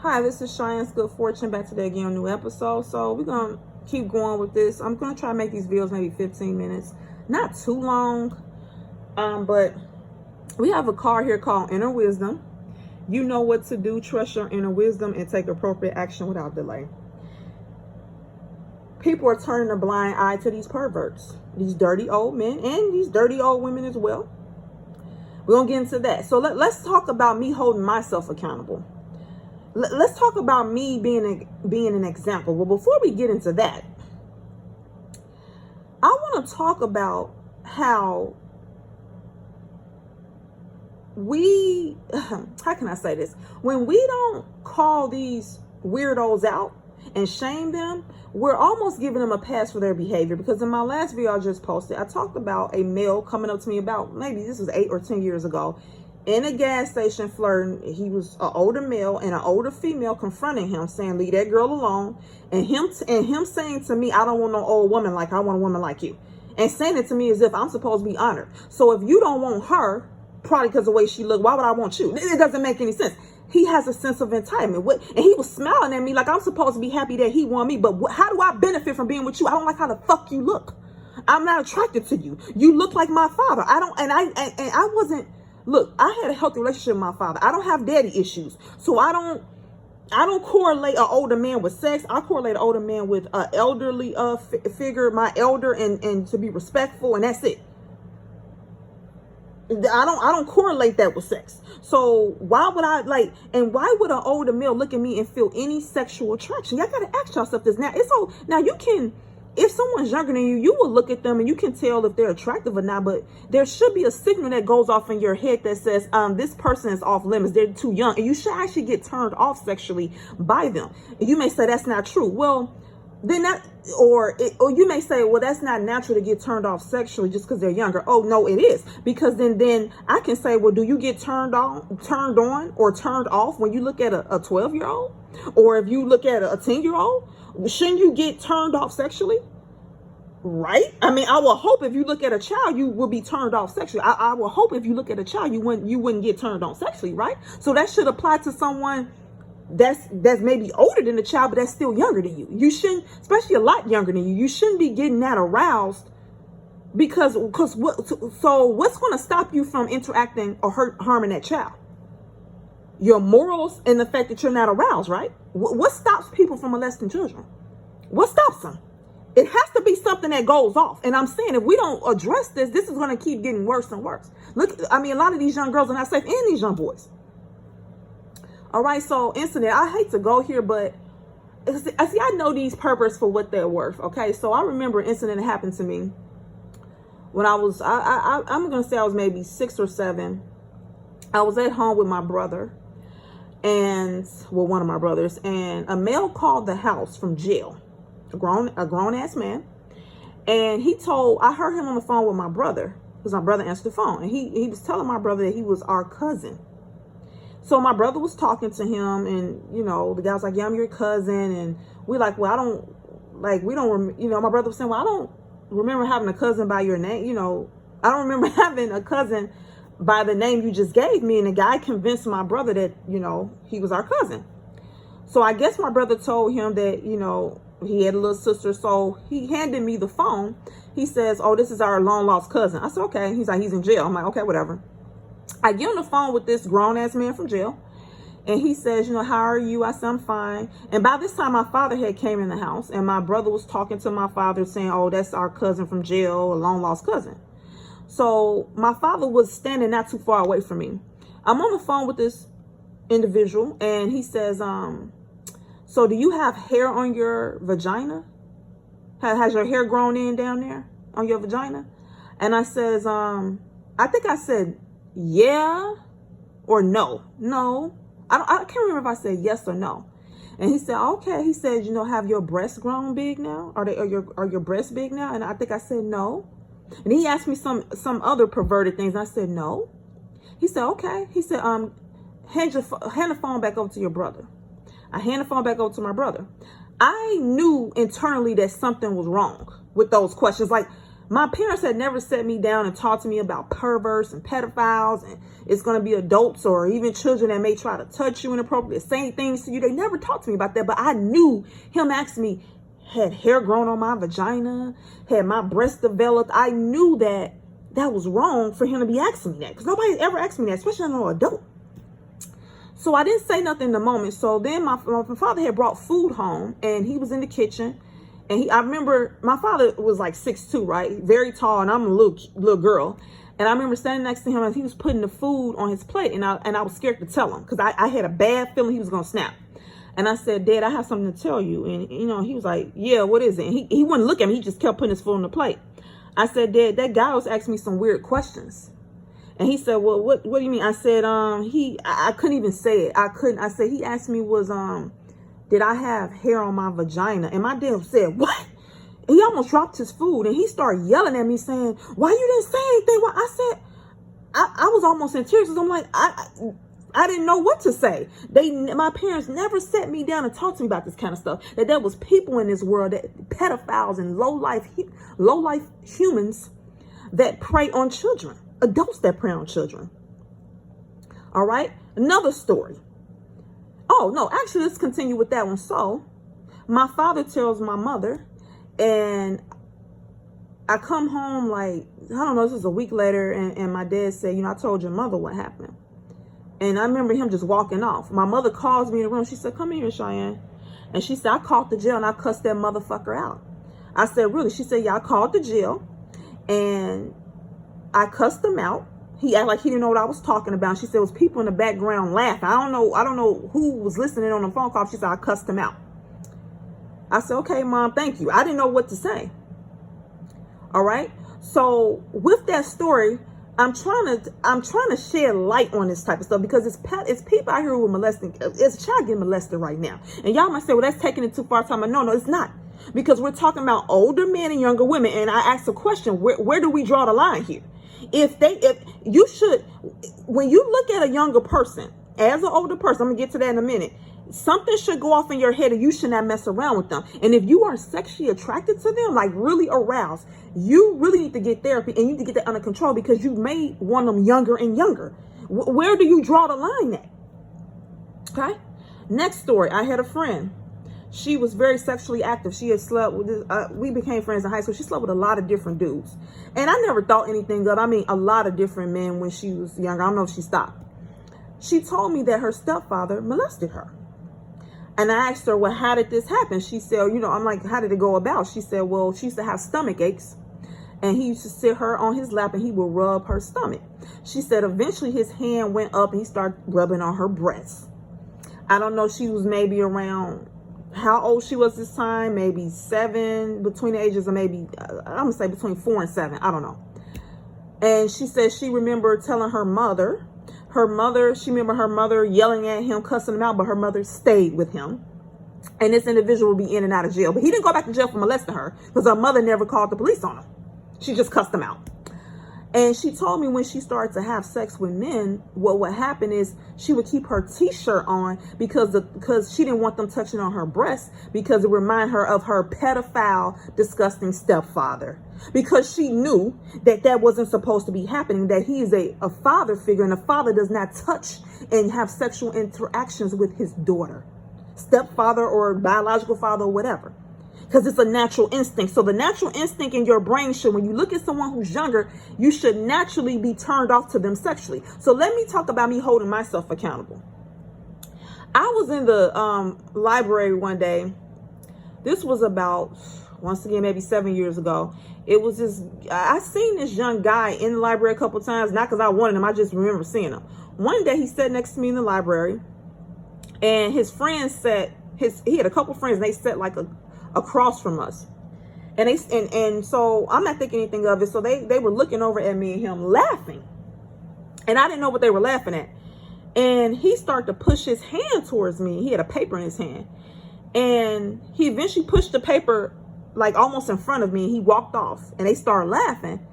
Hi, this is Cheyenne's Good Fortune, back today again on a new episode. So we're going to keep going with this. I'm going to try to make these videos maybe 15 minutes. Not too long, but we have a card here called Inner Wisdom. You know what to do. Trust your inner wisdom and take appropriate action without delay. People are turning a blind eye to these perverts, these dirty old men and these dirty old women as well. We're going to get into that. So let's talk about me holding myself accountable. Let's talk about me being an example. Well, before we get into that, I want to talk about how how can I say this? When we don't call these weirdos out and shame them, we're almost giving them a pass for their behavior. Because in my last video I just posted, I talked about a male coming up to me about, maybe this was 8 or 10 years ago, in a gas station flirting. He was an older male and an older female confronting him, saying, leave that girl alone. And him saying to me, I don't want no old woman like I want a woman like you. And saying it to me as if I'm supposed to be honored. So if you don't want her, probably because of the way she looked, why would I want you? It doesn't make any sense. He has a sense of entitlement. And he was smiling at me like I'm supposed to be happy that he want me. But how do I benefit from being with you? I don't like how the fuck you look. I'm not attracted to you. You look like my father. I wasn't. Look, I had a healthy relationship with my father. I don't have daddy issues. So I don't correlate an older man with sex. I correlate an older man with an elderly figure, my elder, and to be respectful, and that's it. I don't correlate that with sex. So why would I why would an older male look at me and feel any sexual attraction? Y'all gotta ask yourself this. Now you can, if someone's younger than you, you will look at them and you can tell if they're attractive or not, but there should be a signal that goes off in your head that says, this person is off limits. They're too young. And you should actually get turned off sexually by them. And you may say that's not true. Well, then or you may say, well, that's not natural to get turned off sexually just because they're younger. Oh, no, it is. Because then I can say, well, do you get turned on or turned off when you look at a 12-year-old? Or if you look at a 10-year-old? Shouldn't you get turned off sexually? Right? I mean, I will hope if you look at a child, you will be turned off sexually. I will hope if you look at a child, you wouldn't get turned on sexually, right? So that should apply to someone that's maybe older than the child, but that's still younger than you. You shouldn't, especially a lot younger than you, you shouldn't be getting that aroused because what's going to stop you from interacting or harming that child? Your morals and the fact that you're not aroused, right? What stops people from molesting children? What stops them? It has to be something that goes off. And I'm saying if we don't address this is going to keep getting worse and worse. Look, I mean, a lot of these young girls are not safe, and these young boys. All right, so incident, I hate to go here, but I know these perverts for what they're worth. Okay, so I remember an incident that happened to me when I'm going to say I was maybe 6 or 7. I was at home with my brother one of my brothers, and a male called the house from jail, a grown ass man. And I heard him on the phone with my brother, because my brother answered the phone, and he was telling my brother that he was our cousin. So my brother was talking to him, and, the guy was like, yeah, I'm your cousin. And we like, well, my brother was saying, well, I don't remember having a cousin by your name. I don't remember having a cousin by the name you just gave me. And the guy convinced my brother that, he was our cousin. So I guess my brother told him that, he had a little sister. So he handed me the phone. He says, oh, this is our long lost cousin. I said, okay. He's like, he's in jail. I'm like, okay, whatever. I get on the phone with this grown-ass man from jail, and he says, how are you? I said, I'm fine. And by this time, my father had came in the house, and my brother was talking to my father saying, oh, that's our cousin from jail, a long-lost cousin. So my father was standing not too far away from me. I'm on the phone with this individual, and he says, so do you have hair on your vagina? Has your hair grown in down there on your vagina? And I says, I think I said, yeah or no. I can't remember if I said yes or no. And he said, okay. He said, have your breasts grown big now? Are your breasts big now? And I think I said no. And he asked me some other perverted things. And I said no. He said, okay. He said, hand the phone back over to your brother. I hand the phone back over to my brother. I knew internally that something was wrong with those questions. Like, My parents had never set me down and talked to me about perverts and pedophiles, and it's going to be adults or even children that may try to touch you inappropriately, saying things to you. They never talked to me about that, but I knew him asking me, had hair grown on my vagina, had my breast developed. I knew that was wrong for him to be asking me that, because nobody ever asked me that, especially an adult. So I didn't say nothing in the moment. So then my father had brought food home, and he was in the kitchen. And I remember my father was like 6'2", right? Very tall, and I'm a little girl. And I remember standing next to him as he was putting the food on his plate, and I was scared to tell him because I had a bad feeling he was gonna snap. And I said, Dad, I have something to tell you. And he was like, yeah, what is it? And he wouldn't look at me. He just kept putting his food on the plate. I said, Dad, that guy was asking me some weird questions. And he said, well, what do you mean? I said, I couldn't even say it. I said, he asked me did I have hair on my vagina? And my dad said, what? And he almost dropped his food, and he started yelling at me saying, why you didn't say anything? Well, I said, I was almost in tears because I'm like, I didn't know what to say. My parents never sat me down and talked to me about this kind of stuff. That there was people in this world, that pedophiles and low life humans that prey on children, adults that prey on children. All right, another story. Oh, no, actually, let's continue with that one. So my father tells my mother, and I come home like, I don't know, this was a week later, and my dad said, I told your mother what happened. And I remember him just walking off. My mother calls me in the room. She said, come here, Cheyenne. And she said, I called the jail and I cussed that motherfucker out. I said, really? She said, yeah, I called the jail and I cussed him out. He acted like he didn't know what I was talking about. She said, it was people in the background laughing. I don't know who was listening on the phone call. She said, I cussed him out. I said, okay, Mom, thank you. I didn't know what to say. All right. So with that story, I'm trying to shed light on this type of stuff, because it's people out here who are molesting. It's a child getting molested right now. And y'all might say, well, that's taking it too far. No, it's not. Because we're talking about older men and younger women. And I asked a question, where do we draw the line here? When you look at a younger person as an older person, I'm gonna get to that in a minute, something should go off in your head and you should not mess around with them. And if you are sexually attracted to them, like really aroused, you really need to get therapy, and you need to get that under control, because you may want them younger and younger. Where do you draw the line at? Okay. Next story. I had a friend. She was very sexually active. She had slept with we became friends in high school. She slept with a lot of different dudes. And I never thought anything of, a lot of different men when she was younger. I don't know if she stopped. She told me that her stepfather molested her. And I asked her, well, how did this happen? She said, I'm like, how did it go about? She said, well, she used to have stomach aches, and he used to sit her on his lap and he would rub her stomach. She said eventually his hand went up and he started rubbing on her breasts. I don't know, she was maybe around, how old she was this time, maybe 7, between the ages of maybe, I'm gonna say between 4 and 7, I don't know. And she said she remembered telling her mother, she remembered her mother yelling at him, cussing him out, but her mother stayed with him. And this individual will be in and out of jail. But he didn't go back to jail for molesting her, because her mother never called the police on him. She just cussed him out. And she told me when she started to have sex with men, what would happen is she would keep her t-shirt on because she didn't want them touching on her breasts, because it reminded her of her pedophile, disgusting stepfather. Because she knew that wasn't supposed to be happening, that he is a father figure, and a father does not touch and have sexual interactions with his daughter, stepfather or biological father or whatever. Because it's a natural instinct. So the natural instinct in your brain should, when you look at someone who's younger, you should naturally be turned off to them sexually. So let me talk about me holding myself accountable. I was in the library one day. This was about, once again, maybe 7 years ago. It was this, I seen this young guy in the library a couple times, not because I wanted him, I just remember seeing him. One day he sat next to me in the library, and his friends sat, he had a couple friends, and they sat like across from us, and so I'm not thinking anything of it. So they were looking over at me and him laughing, and I didn't know what they were laughing at. And he started to push his hand towards me. He had a paper in his hand, and he eventually pushed the paper like almost in front of me. He walked off, and they started laughing.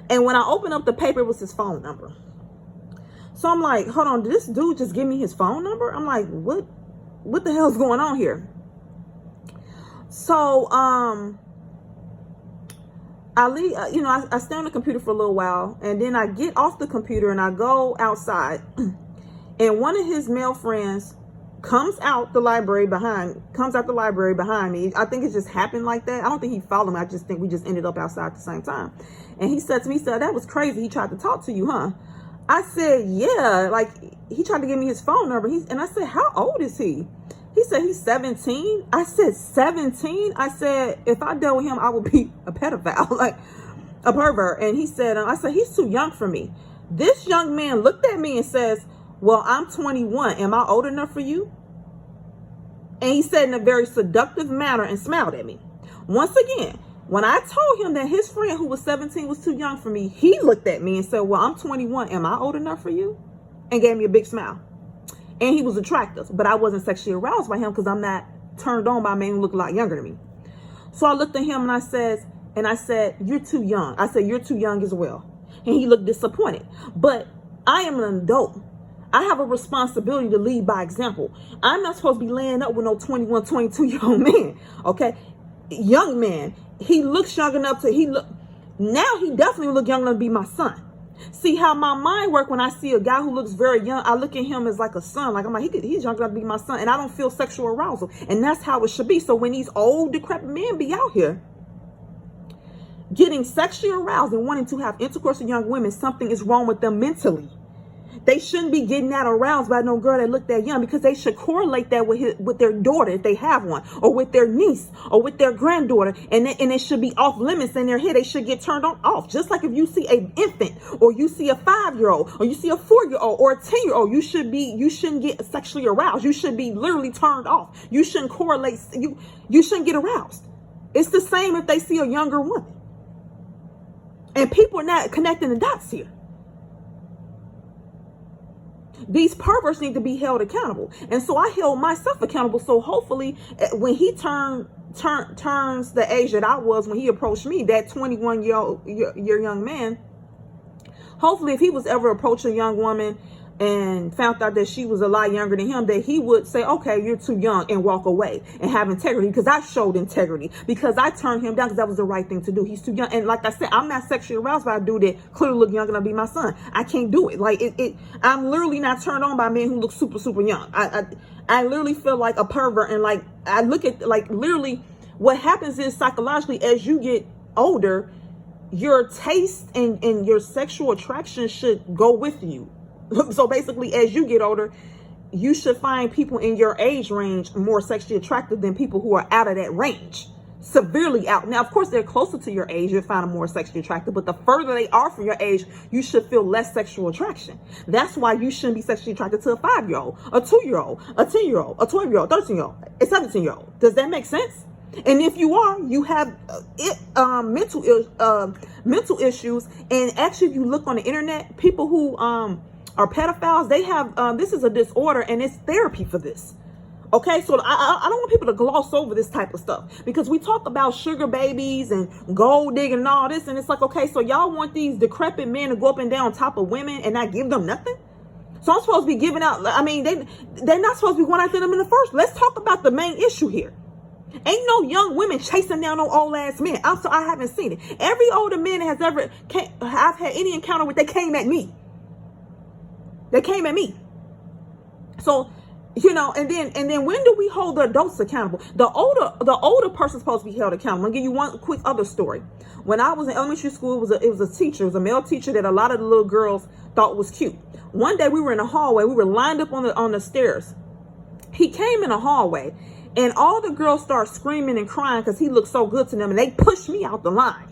And when I opened up the paper, it was his phone number. So I'm like, hold on, did this dude just give me his phone number? I'm like, what the hell's going on here? So, I leave, I stay on the computer for a little while, and then I get off the computer and I go outside, and one of his male friends comes out the library behind me. I think it just happened like that. I don't think he followed me. I just think we just ended up outside at the same time. And he said to me, that was crazy. He tried to talk to you, huh? I said, yeah, like he tried to give me his phone number. And I said, how old is he? He said he's 17. I said, 17? I said, if I dealt with him, I would be a pedophile, like a pervert. And he said, I said, he's too young for me. This young man looked at me and says, well, I'm 21. Am I old enough for you? And he said in a very seductive manner and smiled at me. Once again, when I told him that his friend who was 17 was too young for me, he looked at me and said, well, I'm 21. Am I old enough for you? And gave me a big smile. And he was attractive, but I wasn't sexually aroused by him because I'm not turned on by men who look a lot younger than me. So I looked at him and I said, you're too young. I said, you're too young as well. And he looked disappointed. But I am an adult. I have a responsibility to lead by example. I'm not supposed to be laying up with no 21, 22-year-old man. Okay? Young man. He looks young enough now he definitely look young enough to be my son. See how my mind works when I see a guy who looks very young. I look at him as like a son. Like I'm like, he's young enough to be my son. And I don't feel sexual arousal. And that's how it should be. So when these old decrepit men be out here getting sexually aroused and wanting to have intercourse with young women, something is wrong with them mentally. They shouldn't be getting that aroused by no girl that look that young, because they should correlate that with their daughter if they have one, or with their niece, or with their granddaughter, and it should be off limits in their head. They should get turned on off. Just like if you see an infant, or you see a 5-year-old, or you see a 4-year-old, or a 10-year-old, you shouldn't get sexually aroused. You should be literally turned off. You shouldn't correlate. You shouldn't get aroused. It's the same if they see a younger woman. And people are not connecting the dots here. These perverts need to be held accountable. And so I held myself accountable. So hopefully when he turns the age that I was when he approached me, that 21-year-old young man, hopefully if he was ever approaching a young woman and found out that she was a lot younger than him, that he would say, okay, you're too young, and walk away and have integrity, because I showed integrity, because I turned him down because that was the right thing to do. He's too young. And like I said, I'm not sexually aroused by a dude that clearly look young enough to be my son. I can't do it. Like I'm literally not turned on by men who look super, super young. I literally feel like a pervert. And like, I look at, like, literally what happens is psychologically, as you get older, your taste and your sexual attraction should go with you. So basically, as you get older, you should find people in your age range more sexually attractive than people who are out of that range, severely out. Now, of course, they're closer to your age, you'll find them more sexually attractive, but the further they are from your age, you should feel less sexual attraction. That's why you shouldn't be sexually attracted to a 5-year-old, a 2-year-old, a 10-year-old, a 12-year-old, 13-year-old, a 17-year-old. Does that make sense? And if you are, you have mental issues. And actually, if you look on the internet, people who are pedophiles, they have this is a disorder, and it's therapy for this. Okay, so I don't want people to gloss over this type of stuff, because we talk about sugar babies and gold digging and all this, and it's like, okay, so y'all want these decrepit men to go up and down on top of women and not give them nothing? So I'm supposed to be giving out, I mean, they're not supposed to be going after them in the first. Let's talk about the main issue here. Ain't no young women chasing down no old ass men. I haven't seen it. Every older man has ever I've had any encounter with, they came at me. They came at me. So, and then when do we hold the adults accountable? The older person's supposed to be held accountable. I'm gonna give you one quick other story. When I was in elementary school, it was a teacher, it was a male teacher that a lot of the little girls thought was cute. One day we were in a hallway, we were lined up on the stairs. He came in the hallway, and all the girls started screaming and crying because he looked so good to them, and they pushed me out the line.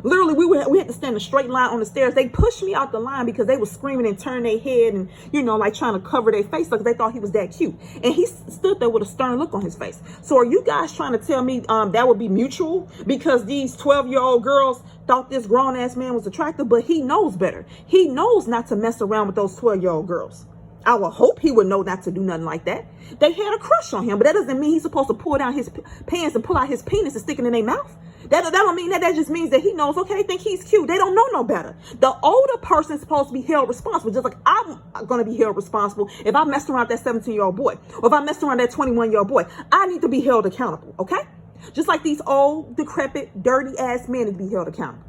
Literally, we had to stand a straight line on the stairs. They pushed me out the line because they were screaming and turning their head and, like trying to cover their face because they thought he was that cute. And he stood there with a stern look on his face. So are you guys trying to tell me that would be mutual because these 12-year-old girls thought this grown-ass man was attractive, but he knows better. He knows not to mess around with those 12-year-old girls. I would hope he would know not to do nothing like that. They had a crush on him, but that doesn't mean he's supposed to pull down his pants and pull out his penis and stick it in their mouth. That don't mean that. That just means that he knows, okay, they think he's cute. They don't know no better. The older person's supposed to be held responsible, just like I'm going to be held responsible if I messed around that 17-year-old boy, or if I messed around that 21-year-old boy. I need to be held accountable, okay? Just like these old, decrepit, dirty ass men to be held accountable.